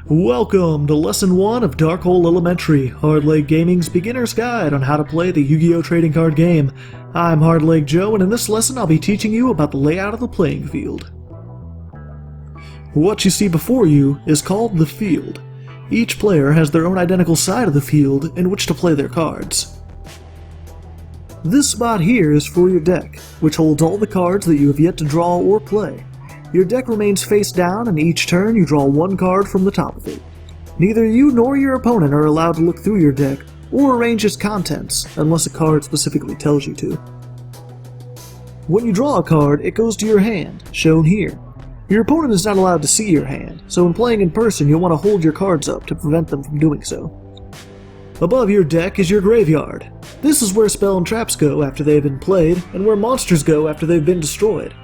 Welcome to Lesson 1 of Dark Hole Elementary, Hardleg Gaming's beginner's guide on how to play the Yu-Gi-Oh! Trading card game. I'm Hardleg Joe, and in this lesson I'll be teaching you about the layout of the playing field. What you see before you is called the field. Each player has their own identical side of the field in which to play their cards. This spot here is for your deck, which holds all the cards that you have yet to draw or play. Your deck remains face down, and each turn you draw one card from the top of it. Neither you nor your opponent are allowed to look through your deck or arrange its contents, unless a card specifically tells you to. When you draw a card, it goes to your hand, shown here. Your opponent is not allowed to see your hand, so when playing in person you'll want to hold your cards up to prevent them from doing so. Above your deck is your graveyard. This is where spell and traps go after they have been played, and where monsters go after they've been destroyed.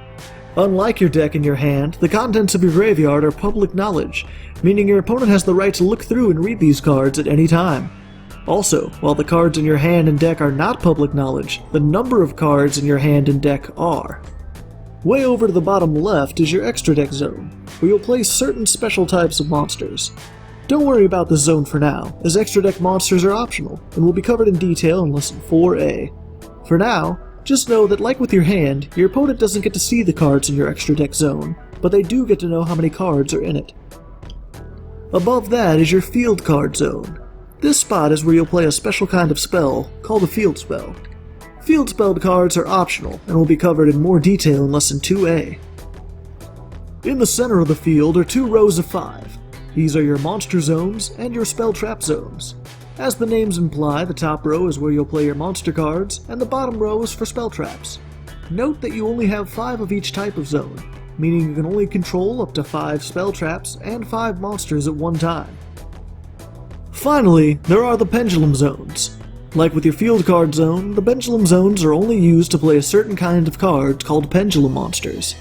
Unlike your deck in your hand, the contents of your graveyard are public knowledge, meaning your opponent has the right to look through and read these cards at any time. Also, while the cards in your hand and deck are not public knowledge, the number of cards in your hand and deck are. Way over to the bottom left is your extra deck zone, where you'll place certain special types of monsters. Don't worry about this zone for now, as extra deck monsters are optional, and will be covered in detail in Lesson 4A. For now, just know that like with your hand, your opponent doesn't get to see the cards in your extra deck zone, but they do get to know how many cards are in it. Above that is your field card zone. This spot is where you'll play a special kind of spell, called a field spell. Field spelled cards are optional, and will be covered in more detail in Lesson 2A. In the center of the field are 2 rows of 5. These are your monster zones and your spell trap zones. As the names imply, the top row is where you'll play your monster cards, and the bottom row is for spell traps. Note that you only have 5 of each type of zone, meaning you can only control up to 5 spell traps and 5 monsters at one time. Finally, there are the pendulum zones. Like with your field card zone, the pendulum zones are only used to play a certain kind of cards called pendulum monsters.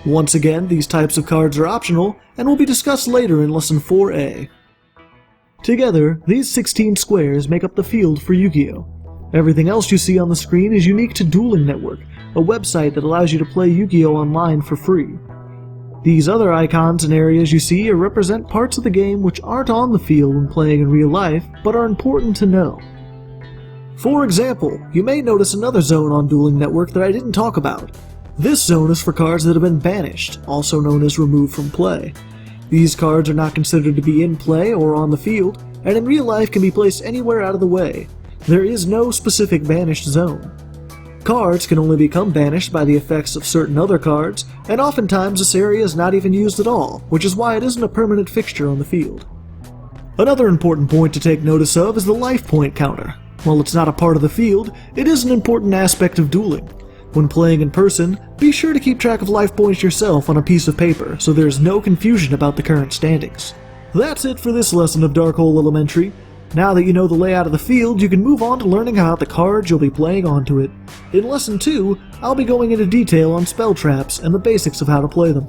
Once again, these types of cards are optional, and will be discussed later in Lesson 4A. Together, these 16 squares make up the field for Yu-Gi-Oh! Everything else you see on the screen is unique to Dueling Network, a website that allows you to play Yu-Gi-Oh! Online for free. These other icons and areas you see represent parts of the game which aren't on the field when playing in real life, but are important to know. For example, you may notice another zone on Dueling Network that I didn't talk about. This zone is for cards that have been banished, also known as removed from play. These cards are not considered to be in play or on the field, and in real life can be placed anywhere out of the way. There is no specific banished zone. Cards can only become banished by the effects of certain other cards, and oftentimes this area is not even used at all, which is why it isn't a permanent fixture on the field. Another important point to take notice of is the life point counter. While it's not a part of the field, it is an important aspect of dueling. When playing in person, be sure to keep track of life points yourself on a piece of paper so there is no confusion about the current standings. That's it for this lesson of Dark Hole Elementary. Now that you know the layout of the field, you can move on to learning about the cards you'll be playing onto it. In Lesson 2, I'll be going into detail on spell traps and the basics of how to play them.